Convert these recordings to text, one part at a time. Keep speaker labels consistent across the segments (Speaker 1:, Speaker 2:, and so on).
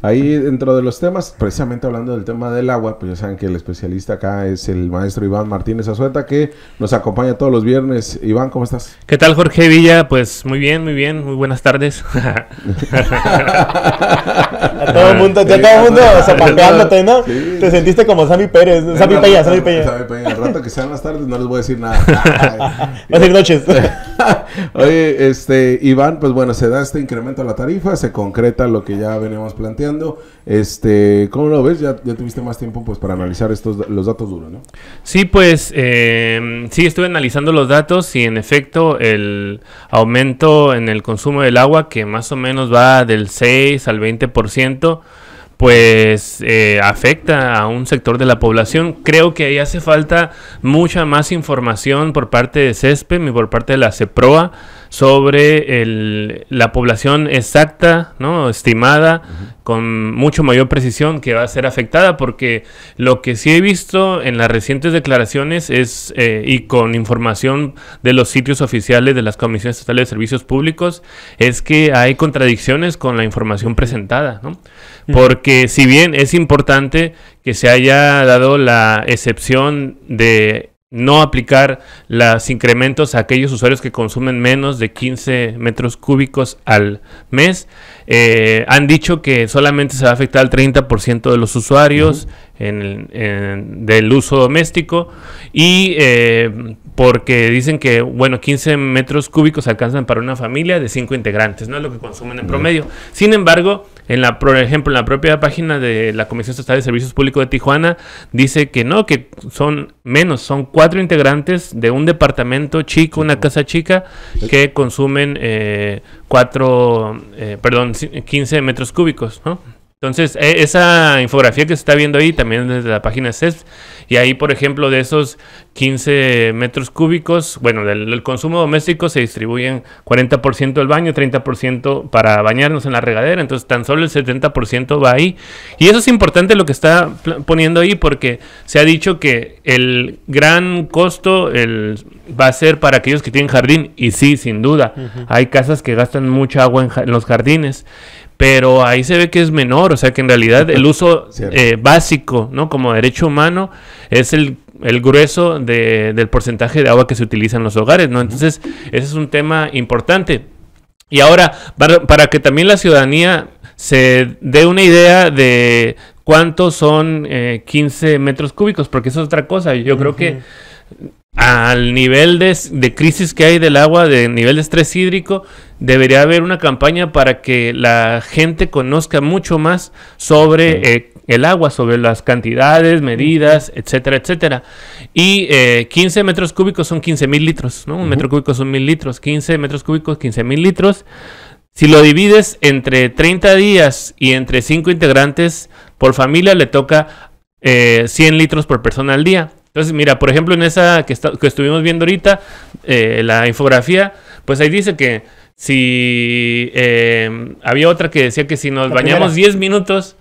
Speaker 1: Ahí dentro de los temas, precisamente hablando del tema del agua, pues ya saben que el especialista acá es el maestro Iván Martínez Azueta, que nos acompaña todos los viernes. Iván, ¿cómo estás?
Speaker 2: ¿Qué tal, Jorge Villa? Pues muy bien, muy buenas tardes.
Speaker 3: A todo el mundo, zapateándote, ¿no? Sí. Te sentiste como Sammy Pérez, Sammy Peña.
Speaker 1: Al rato que sean las tardes no les voy a decir nada.
Speaker 3: Va a ser noches.
Speaker 1: Oye, Iván, pues bueno, se da este incremento a la tarifa, se concreta lo que ya veníamos planteando. ¿Cómo lo ves? Ya tuviste más tiempo pues para analizar los datos duros, ¿no?
Speaker 2: Sí, pues sí estuve analizando los datos y en efecto el aumento en el consumo del agua, que más o menos va del 6 al 20%, pues afecta a un sector de la población. Creo que ahí hace falta mucha más información por parte de CESPEM y por parte de la CEPROA sobre la población exacta, ¿no? Estimada, con mucho mayor precisión que va a ser afectada, porque lo que sí he visto en las recientes declaraciones es, y con información de los sitios oficiales de las Comisiones Estatales de Servicios Públicos, es que hay contradicciones con la información presentada, ¿no? Porque si bien es importante que se haya dado la excepción de no aplicar los incrementos a aquellos usuarios que consumen menos de 15 metros cúbicos al mes, han dicho que solamente se va a afectar al 30% de los usuarios del uso doméstico, y porque dicen que, bueno, 15 metros cúbicos alcanzan para una familia de 5 integrantes, no es lo que consumen en promedio. Sin embargo, por ejemplo, en la propia página de la Comisión Estatal de Servicios Públicos de Tijuana, dice que no, que son menos, son 4 integrantes de un departamento chico, una casa chica, que consumen 15 metros cúbicos, ¿no? Entonces, esa infografía que se está viendo ahí también desde la página de CESP, y ahí, por ejemplo, de esos 15 metros cúbicos, bueno, del consumo doméstico se distribuyen 40% del baño, 30% para bañarnos en la regadera, entonces tan solo el 70% va ahí. Y eso es importante lo que está poniendo ahí, porque se ha dicho que el gran costo va a ser para aquellos que tienen jardín, y sí, sin duda, hay casas que gastan mucha agua en los jardines, pero ahí se ve que es menor, o sea que en realidad el uso básico, ¿no? Como derecho humano, es el grueso del porcentaje de agua que se utiliza en los hogares, ¿no? Entonces, ese es un tema importante. Y ahora, para que también la ciudadanía se dé una idea de cuántos son 15 metros cúbicos, porque eso es otra cosa. Yo creo que al nivel de crisis que hay del agua, de nivel de estrés hídrico, debería haber una campaña para que la gente conozca mucho más sobre el agua, sobre las cantidades, medidas, etcétera, etcétera. Y 15 metros cúbicos son 15,000 litros, ¿no? Un metro cúbico son 1,000 litros. 15 metros cúbicos, 15,000 litros. Si lo divides entre 30 días y entre 5 integrantes por familia, le toca 100 litros por persona al día. Entonces, mira, por ejemplo, en esa que estuvimos viendo ahorita, la infografía, pues ahí dice que si había otra que decía que si nos bañamos 10 minutos,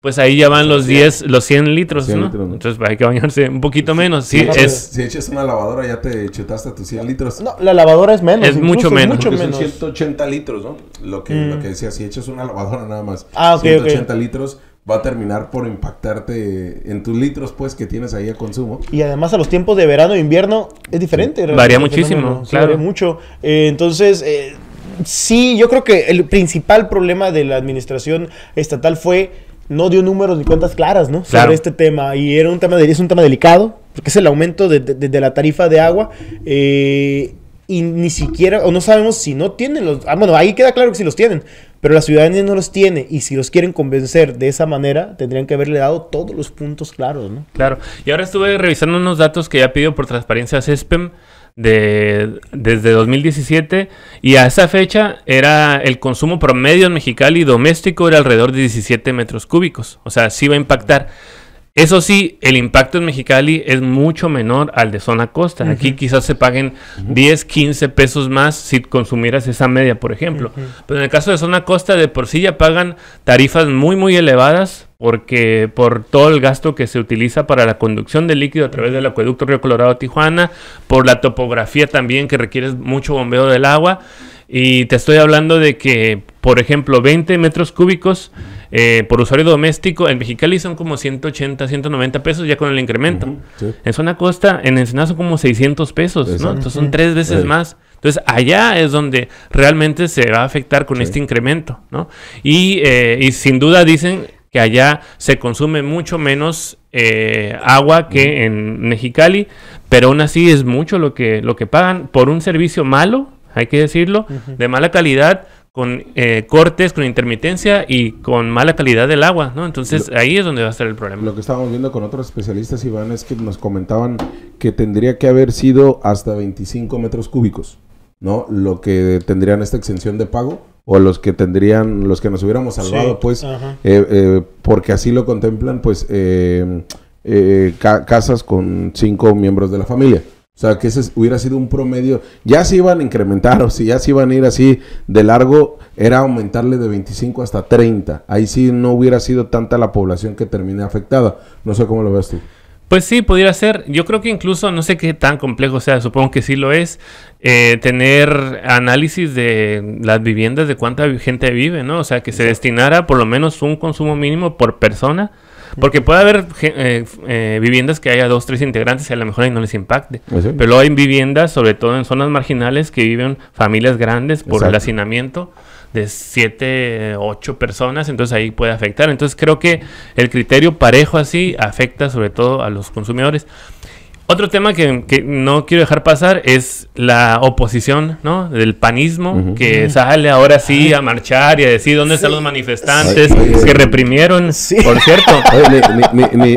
Speaker 2: pues ahí ya van los 100 litros, 100 ¿no? Litros, ¿no? Entonces hay que bañarse un poquito menos. Sí,
Speaker 1: si echas una lavadora ya te chutaste tus 100 litros.
Speaker 3: No, la lavadora es menos.
Speaker 2: Es mucho menos.
Speaker 1: Son 180 litros, ¿no? Lo que decía, si echas una lavadora nada más, 180 litros, va a terminar por impactarte en tus litros, pues, que tienes ahí a consumo.
Speaker 3: Y además a los tiempos de verano e invierno es diferente.
Speaker 2: Varía muchísimo, claro.
Speaker 3: Varía mucho. Entonces, sí, yo creo que el principal problema de la administración estatal no dio números ni cuentas claras, ¿no?
Speaker 2: Claro.
Speaker 3: Sobre este tema. Y es un tema delicado, porque es el aumento de la tarifa de agua. Y ni siquiera, o no sabemos si no tienen los... bueno, ahí queda claro que sí los tienen, pero la ciudadanía no los tiene, y si los quieren convencer de esa manera, tendrían que haberle dado todos los puntos claros, ¿no?
Speaker 2: Claro, y ahora estuve revisando unos datos que ya pidió por transparencia CESPEM desde 2017, y a esa fecha era el consumo promedio en Mexicali doméstico era alrededor de 17 metros cúbicos, o sea, sí va a impactar. Eso sí, el impacto en Mexicali es mucho menor al de zona costa. Aquí quizás se paguen 10, 15 pesos más si consumieras esa media, por ejemplo. Pero en el caso de zona costa, de por sí ya pagan tarifas muy, muy elevadas, porque por todo el gasto que se utiliza para la conducción de líquido a través del acueducto Río Colorado-Tijuana, por la topografía también que requiere mucho bombeo del agua. Y te estoy hablando de que, por ejemplo, 20 metros cúbicos por usuario doméstico. En Mexicali son como 180, 190 pesos ya con el incremento. Sí. En zona costa, en Ensenada son como 600 pesos, ¿no? Entonces son 3 veces más. Entonces, allá es donde realmente se va a afectar con este incremento, ¿no? Y sin duda dicen que allá se consume mucho menos agua que en Mexicali, pero aún así es mucho lo que pagan por un servicio malo, hay que decirlo, de mala calidad, con cortes, con intermitencia y con mala calidad del agua, ¿no? Entonces ahí es donde va a estar el problema.
Speaker 1: Lo que estábamos viendo con otros especialistas, Iván, es que nos comentaban que tendría que haber sido hasta 25 metros cúbicos, ¿no? Lo que tendrían esta exención de pago, o los que nos hubiéramos salvado, pues, porque así lo contemplan, pues, casas con 5 miembros de la familia. O sea, que ese hubiera sido un promedio. Ya se iban a incrementar, o si ya se iban a ir así de largo, era aumentarle de 25 hasta 30. Ahí sí no hubiera sido tanta la población que termine afectada. No sé cómo lo ves tú.
Speaker 2: Pues sí, pudiera ser. Yo creo que incluso, no sé qué tan complejo sea, supongo que sí lo es, tener análisis de las viviendas, de cuánta gente vive, ¿no? O sea, que se destinara por lo menos un consumo mínimo por persona. Porque puede haber viviendas que haya 2, 3 integrantes y a lo mejor ahí no les impacte. ¿Sí? Pero luego hay viviendas, sobre todo en zonas marginales, que viven familias grandes por el hacinamiento de 7, 8 personas, entonces ahí puede afectar. Entonces creo que el criterio parejo así afecta sobre todo a los consumidores. Otro tema que no quiero dejar pasar es la oposición, ¿no? Del panismo, que sale ahora sí a marchar y a decir dónde están los manifestantes que reprimieron, por cierto.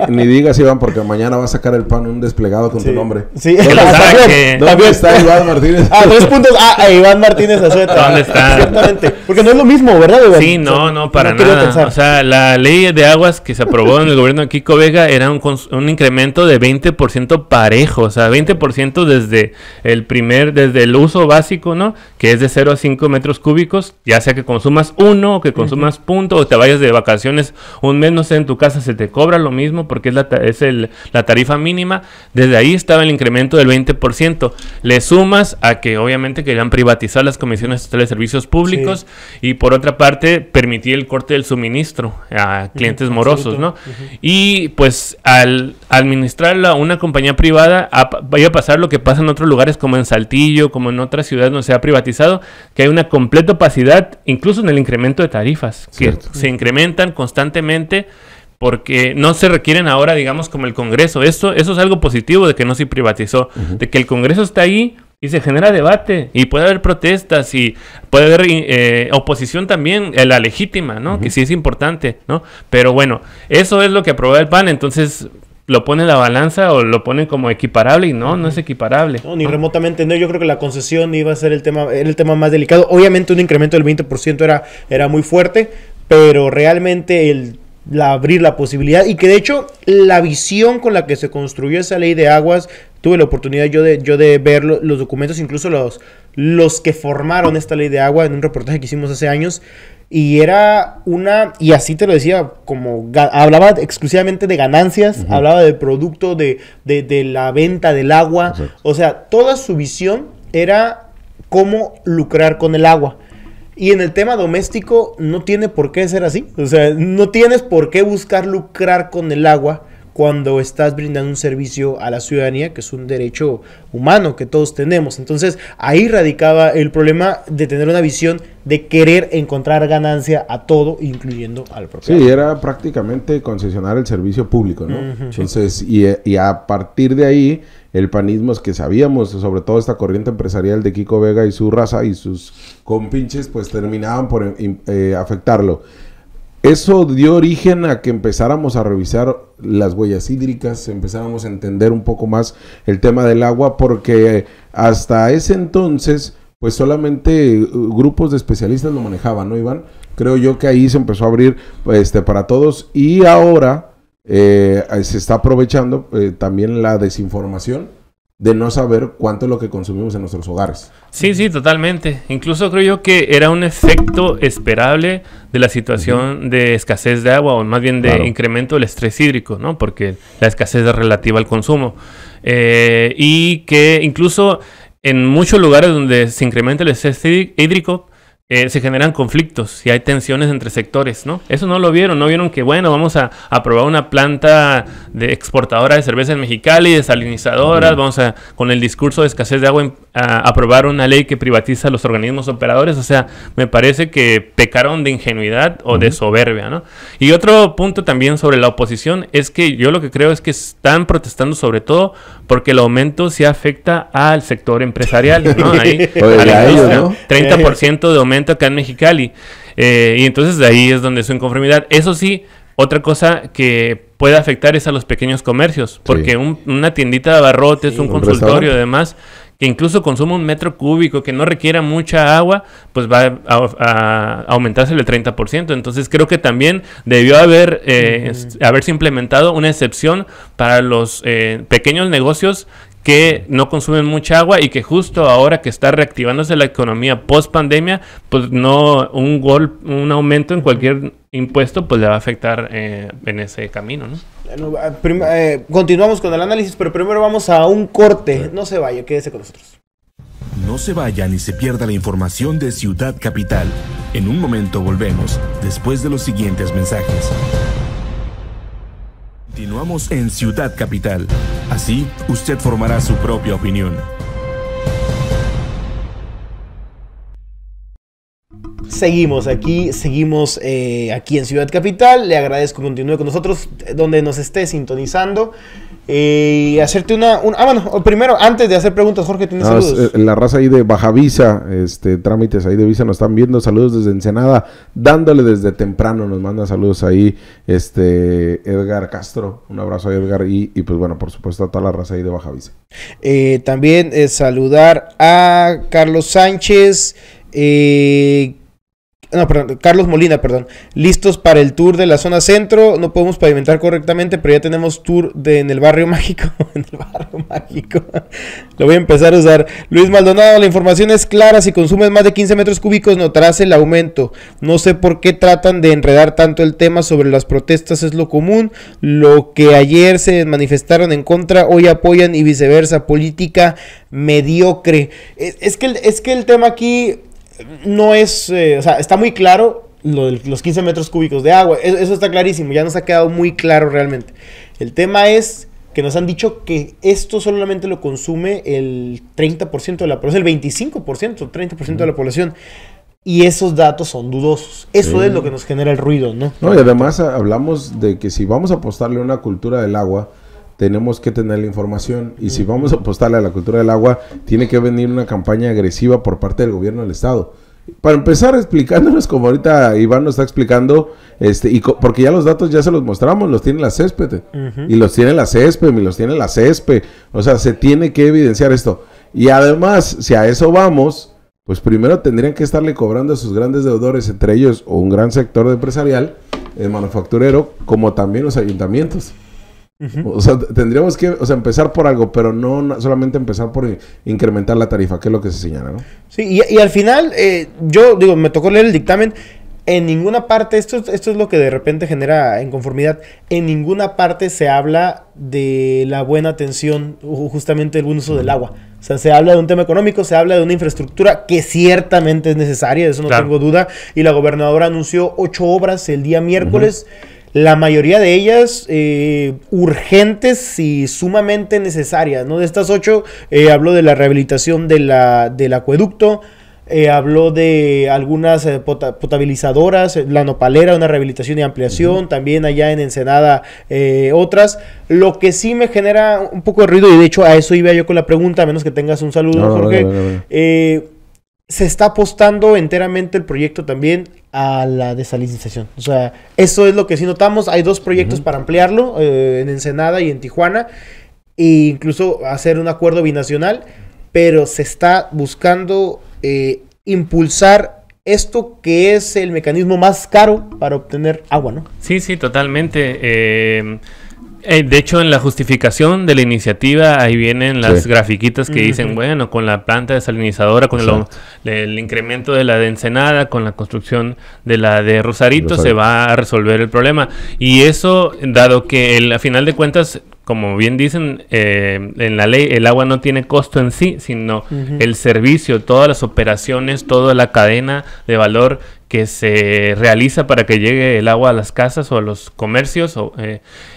Speaker 1: Ni digas, Iván, porque mañana va a sacar el PAN un desplegado con tu nombre.
Speaker 3: Sí.
Speaker 1: ¿Dónde está Iván Martínez?
Speaker 3: 2 puntos. Iván Martínez Azueta.
Speaker 2: ¿Dónde está?
Speaker 3: Ciertamente. Porque no es lo mismo, ¿verdad, Iván?
Speaker 2: Sí, no, para nada. O sea, la ley de aguas que se aprobó en el gobierno de Kiko Vega era un incremento de 20% parejo, o sea, 20% desde el uso básico, ¿no? Que es de 0 a 5 metros cúbicos, ya sea que consumas 1 o que consumas punto, o te vayas de vacaciones un mes, no sé, en tu casa se te cobra lo mismo porque es la tarifa mínima. Desde ahí estaba el incremento del 20%. Le sumas a que obviamente querían privatizar las comisiones estatales de servicios públicos y por otra parte permitir el corte del suministro a clientes morosos, ¿no? Y pues al administrarla una compañía privada, vaya a pasar lo que pasa en otros lugares como en Saltillo, como en otras ciudades donde se ha privatizado, que hay una completa opacidad, incluso en el incremento de tarifas, que se incrementan constantemente porque no se requieren ahora, digamos, como el Congreso. Eso es algo positivo de que no se privatizó, de que el Congreso está ahí y se genera debate, y puede haber protestas, y puede haber oposición también, la legítima, ¿no? Que sí es importante, ¿no? Pero bueno, eso es lo que aprobó el PAN, entonces lo pone en la balanza o lo pone como equiparable y no es equiparable.
Speaker 3: No, ni remotamente, no. Yo creo que la concesión iba a ser era el tema más delicado. Obviamente un incremento del 20% era muy fuerte, pero realmente abrir la posibilidad, y que de hecho la visión con la que se construyó esa ley de aguas, tuve la oportunidad yo de ver los documentos, incluso los que formaron esta ley de agua en un reportaje que hicimos hace años. Y era y así te lo decía, como hablaba exclusivamente de ganancias, hablaba del producto, de la venta del agua. Exacto. O sea, toda su visión era cómo lucrar con el agua. Y en el tema doméstico no tiene por qué ser así. O sea, no tienes por qué buscar lucrar con el agua cuando estás brindando un servicio a la ciudadanía, que es un derecho humano que todos tenemos. Entonces, ahí radicaba el problema de tener una visión de querer encontrar ganancia a todo, incluyendo al propio.
Speaker 1: Sí, era prácticamente concesionar el servicio público, ¿no? Entonces, y a partir de ahí, el panismo es que sabíamos, sobre todo esta corriente empresarial de Kiko Vega y su raza y sus compinches, pues terminaban por afectarlo. Eso dio origen a que empezáramos a revisar las huellas hídricas, empezáramos a entender un poco más el tema del agua, porque hasta ese entonces, pues solamente grupos de especialistas lo manejaban, ¿no, Iván? Creo yo que ahí se empezó a abrir para todos, y ahora se está aprovechando también la desinformación de no saber cuánto es lo que consumimos en nuestros hogares.
Speaker 2: Sí, totalmente. Incluso creo yo que era un efecto esperable de la situación de escasez de agua, o más bien de incremento del estrés hídrico, ¿no? Porque la escasez es relativa al consumo. Y que incluso en muchos lugares donde se incrementa el estrés hídrico, se generan conflictos y hay tensiones entre sectores, ¿no? Eso no lo vieron, no vieron que, bueno, vamos a aprobar una planta de exportadora de cerveza en Mexicali, desalinizadoras, vamos a, con el discurso de escasez de agua, a aprobar una ley que privatiza los organismos operadores. O sea, me parece que pecaron de ingenuidad o de soberbia, ¿no? Y otro punto también sobre la oposición es que yo lo que creo es que están protestando sobre todo porque el aumento sí afecta al sector empresarial, ¿no? Ahí,
Speaker 1: Oye,
Speaker 2: a la industria,
Speaker 1: ¿no?
Speaker 2: 30% de aumento acá en Mexicali. Y entonces de ahí es donde su inconformidad. Eso sí, otra cosa que puede afectar es a los pequeños comercios, porque una tiendita de abarrotes, un consultorio, además, que incluso consuma 1 metro cúbico, que no requiera mucha agua, pues va a aumentarse el 30%. Entonces creo que también debió haberse implementado una excepción para los pequeños negocios que no consumen mucha agua y que justo ahora que está reactivándose la economía post pandemia, pues no un aumento en cualquier impuesto pues le va a afectar en ese camino, ¿no?
Speaker 3: Continuamos con el análisis, pero primero vamos a un corte. No se vaya, quédese con nosotros.
Speaker 4: No se vaya ni se pierda la información de Ciudad Capital. En un momento volvemos, después de los siguientes mensajes. Continuamos en Ciudad Capital. Así, usted formará su propia opinión.
Speaker 3: Seguimos aquí en Ciudad Capital. Le agradezco que continúe con nosotros donde nos esté sintonizando. Hacerte bueno, primero, antes de hacer preguntas, Jorge, ¿tienes saludos?
Speaker 1: La raza ahí de Baja Visa, trámites ahí de visa nos están viendo. Saludos desde Ensenada, dándole desde temprano, nos manda saludos ahí Edgar Castro. Un abrazo a Edgar y pues bueno, por supuesto a toda la raza ahí de Baja Visa.
Speaker 3: También saludar a Carlos Sánchez, Carlos Molina, perdón. Listos para el tour de la zona centro. No podemos pavimentar correctamente, pero ya tenemos tour en el barrio mágico. En el barrio mágico. Lo voy a empezar a usar. Luis Maldonado, la información es clara. Si consumes más de 15 metros cúbicos, notarás el aumento. No sé por qué tratan de enredar tanto el tema sobre las protestas. Es lo común. Lo que ayer se manifestaron en contra, hoy apoyan y viceversa. Política mediocre. Es que el tema aquí no es, o sea, está muy claro lo de los 15 metros cúbicos de agua, eso está clarísimo, ya nos ha quedado muy claro realmente. El tema es que nos han dicho que esto solamente lo consume el 30% de la población, el 25%, 30% de la población. Y esos datos son dudosos. Eso es lo que nos genera el ruido, ¿no?
Speaker 1: No, y además hablamos de que si vamos a apostarle a una cultura del agua, tenemos que tener la información. Y si vamos a apostarle a la cultura del agua, tiene que venir una campaña agresiva por parte del gobierno del estado. Para empezar explicándonos, como ahorita Iván nos está explicando, porque ya los datos ya se los mostramos, los tiene la CESPE, y los tiene la CESPE, y los tiene la CESPE. O sea, se tiene que evidenciar esto. Y además, si a eso vamos, pues primero tendrían que estarle cobrando a sus grandes deudores, entre ellos o un gran sector empresarial, el manufacturero, como también los ayuntamientos. O sea, tendríamos que empezar por algo, pero no solamente empezar por incrementar la tarifa, que es lo que se señala, ¿no?
Speaker 3: Sí, y al final, yo digo, me tocó leer el dictamen. En ninguna parte, esto es lo que de repente genera inconformidad, en ninguna parte se habla de la buena atención, justamente el buen uso del agua. O sea, se habla de un tema económico, se habla de una infraestructura que ciertamente es necesaria, de eso no tengo duda. Y la gobernadora anunció 8 obras el día miércoles. La mayoría de ellas urgentes y sumamente necesarias, ¿no? De estas 8, habló de la rehabilitación del acueducto, habló de algunas potabilizadoras, la nopalera, una rehabilitación y ampliación, también allá en Ensenada otras. Lo que sí me genera un poco de ruido, y de hecho a eso iba yo con la pregunta, a menos que tengas un saludo, Jorge. No. Se está apostando enteramente el proyecto también a la desalinización. O sea, eso es lo que sí notamos. Hay 2 proyectos para ampliarlo, en Ensenada y en Tijuana, e incluso hacer un acuerdo binacional, pero se está buscando impulsar esto que es el mecanismo más caro para obtener agua, ¿no?
Speaker 2: Sí, totalmente. De hecho, en la justificación de la iniciativa, ahí vienen las grafiquitas que dicen, bueno, con la planta desalinizadora, con el incremento de la de Ensenada, con la construcción de la de Rosarito, se va a resolver el problema. Y eso, dado que a final de cuentas, como bien dicen en la ley, el agua no tiene costo en sí, sino el servicio, todas las operaciones, toda la cadena de valor que se realiza para que llegue el agua a las casas o a los comercios,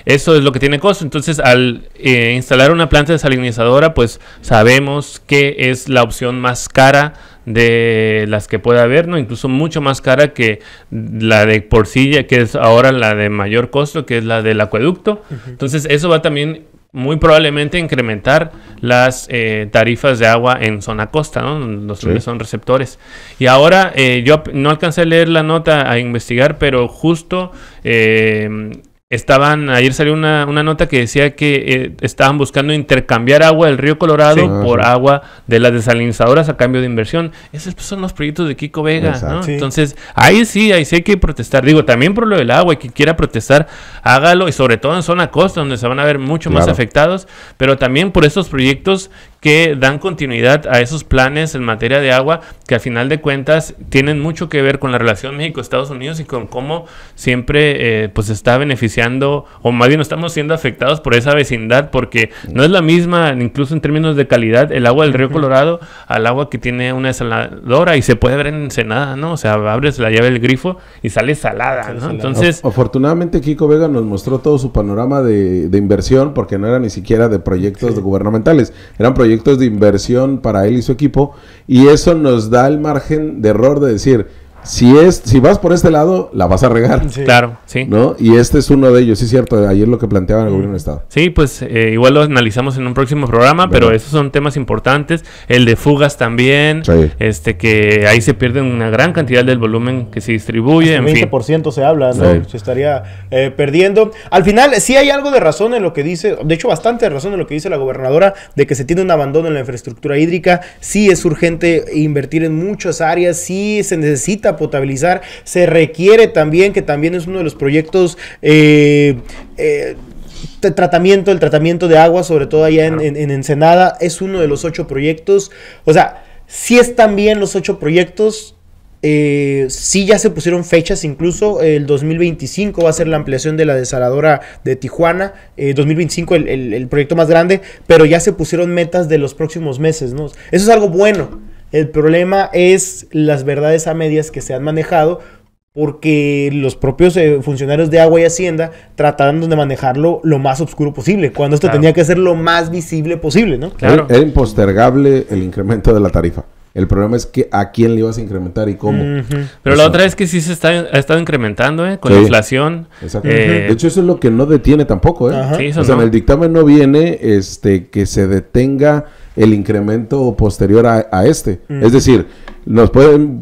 Speaker 2: eso es lo que tiene costo. Entonces, al instalar una planta desalinizadora, pues sabemos que es la opción más cara de las que puede haber, ¿no? Incluso mucho más cara que la de Porcilla, que es ahora la de mayor costo, que es la del acueducto. Entonces, eso va también muy probablemente incrementar las tarifas de agua en zona costa, ¿no? Los que son receptores. Y ahora, yo no alcancé a leer la nota, a investigar, pero justo ayer salió una nota que decía que estaban buscando intercambiar agua del río Colorado por agua de las desalinizadoras a cambio de inversión. Esos pues, son los proyectos de Kiko Vega, ¿no? Sí. Entonces, ahí sí hay que protestar. Digo, también por lo del agua, y quien quiera protestar, hágalo, y sobre todo en zona costa, donde se van a ver mucho más afectados, pero también por estos proyectos que dan continuidad a esos planes en materia de agua, que al final de cuentas tienen mucho que ver con la relación México-Estados Unidos y con cómo siempre pues está beneficiando, o más bien estamos siendo afectados por esa vecindad, porque no es la misma, incluso en términos de calidad, el agua del río Colorado al agua que tiene una desaladora, y se puede ver en Ensenada, ¿no? O sea, abres la llave del grifo y sale salada, ¿no? Entonces,
Speaker 1: afortunadamente Kiko Vega nos mostró todo su panorama de inversión, porque no era ni siquiera de proyectos gubernamentales, eran proyectos de inversión para él y su equipo, y eso nos da el margen de error de decir, si vas por este lado, la vas a regar.
Speaker 2: Sí. Claro, sí.
Speaker 1: ¿No? Y este es uno de ellos, sí es cierto, ayer lo que planteaba el gobierno del estado.
Speaker 2: Sí, pues igual lo analizamos en un próximo programa, pero esos son temas importantes. El de fugas también, que ahí se pierde una gran cantidad del volumen que se distribuye.
Speaker 3: Hasta en 20% se habla, ¿no? Se estaría perdiendo. Al final, sí hay algo de razón en lo que dice, de hecho bastante razón en lo que dice la gobernadora, de que se tiene un abandono en la infraestructura hídrica. Sí es urgente invertir en muchas áreas, sí se necesita potabilizar, se requiere también, que también es uno de los proyectos el tratamiento de agua, sobre todo allá en Ensenada, es uno de los 8 proyectos. O sea, sí están bien los 8 proyectos, sí ya se pusieron fechas, incluso el 2025 va a ser la ampliación de la desaladora de Tijuana, 2025 el proyecto más grande, pero ya se pusieron metas de los próximos meses, ¿no? Eso es algo bueno. El problema es las verdades a medias que se han manejado, porque los propios funcionarios de Agua y Hacienda trataron de manejarlo lo más oscuro posible, cuando esto tenía que ser lo más visible posible, ¿no?
Speaker 1: Claro. Era impostergable el incremento de la tarifa. El problema es que a quién le ibas a incrementar y cómo.
Speaker 2: Pero la otra es que sí ha estado incrementando, con la inflación.
Speaker 1: Exacto. De hecho, eso es lo que no detiene tampoco, Sí, eso en el dictamen no viene que se detenga el incremento posterior a este. Es decir,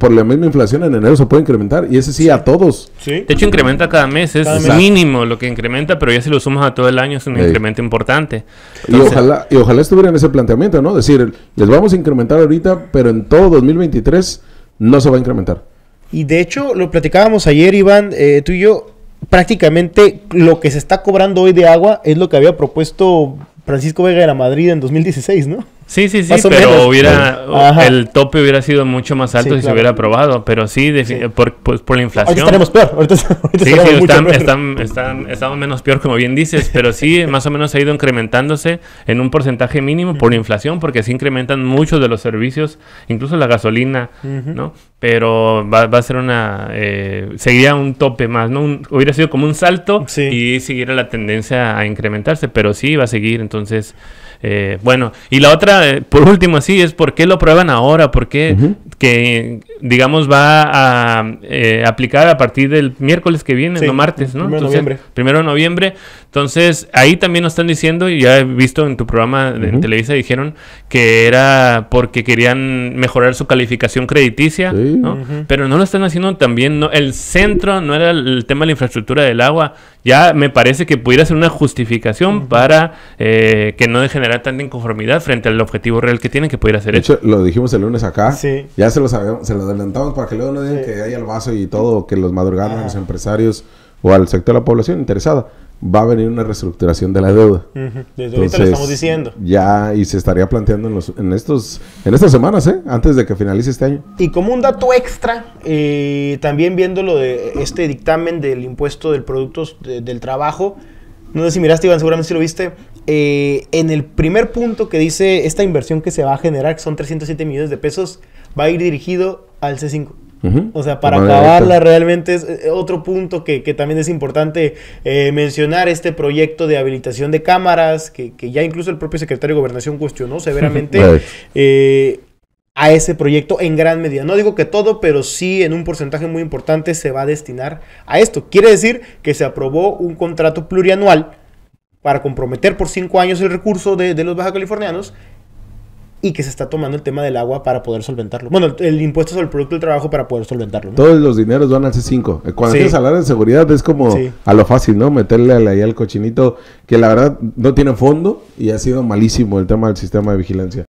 Speaker 1: por la misma inflación en enero se puede incrementar, y ese sí a todos.
Speaker 2: De hecho, incrementa cada mes, es mínimo lo que incrementa, pero ya si lo sumas a todo el año es un incremento importante.
Speaker 1: Entonces, y ojalá estuviera en ese planteamiento, ¿no? Decir, les vamos a incrementar ahorita, pero en todo 2023 no se va a incrementar.
Speaker 3: Y de hecho, lo platicábamos ayer, Iván, tú y yo, prácticamente lo que se está cobrando hoy de agua es lo que había propuesto Francisco Vega de la Madrid en 2016, ¿no?
Speaker 2: Sí, pero el tope hubiera sido mucho más alto si se hubiera aprobado, pero por la inflación.
Speaker 3: Ahorita estaremos peor.
Speaker 2: Estamos menos peor, como bien dices, pero sí, más o menos ha ido incrementándose en un porcentaje mínimo por la inflación, porque sí incrementan muchos de los servicios, incluso la gasolina, ¿no? Pero va a ser seguiría un tope más, ¿no? Hubiera sido como un salto y siguiera la tendencia a incrementarse, pero sí va a seguir, entonces... bueno, y la otra, por último, sí, es por qué lo prueban ahora, por qué que, digamos, va a aplicar a partir del miércoles que viene, no martes, ¿no? Primero de noviembre. Entonces, ahí también nos están diciendo, y ya he visto en tu programa en Televisa, dijeron que era porque querían mejorar su calificación crediticia, ¿no? Pero no lo están haciendo también, ¿no? El centro no era el tema de la infraestructura del agua. Ya me parece que pudiera ser una justificación para que no generar tanta inconformidad frente al objetivo real que tienen, que pudiera ser
Speaker 1: eso. De hecho, lo dijimos el lunes acá. Ya se lo adelantamos para que luego no digan que hay el vaso y todo, que los madrugaron a los empresarios o al sector de la población interesada. Va a venir una reestructuración de la deuda.
Speaker 3: Desde ahorita lo estamos diciendo.
Speaker 1: Ya, y se estaría planteando en estas semanas, antes de que finalice este año.
Speaker 3: Y como un dato extra, también viendo lo de este dictamen del impuesto del productos del trabajo, no sé si miraste, Iván, seguramente sí lo viste, en el primer punto que dice esta inversión que se va a generar, que son 307 millones de pesos, va a ir dirigido al C5. O sea, para acabarla realmente es otro punto que también es importante mencionar, este proyecto de habilitación de cámaras, que ya incluso el propio secretario de Gobernación cuestionó severamente a ese proyecto en gran medida. No digo que todo, pero sí en un porcentaje muy importante se va a destinar a esto. Quiere decir que se aprobó un contrato plurianual para comprometer por 5 años el recurso de los baja californianos y que se está tomando el tema del agua para poder solventarlo. Bueno, el impuesto sobre el producto del trabajo para poder solventarlo, ¿no?
Speaker 1: Todos los dineros van al C5. Cuando tienes hablar de seguridad es como a lo fácil, ¿no? Meterle ahí al cochinito que la verdad no tiene fondo y ha sido malísimo el tema del sistema de vigilancia.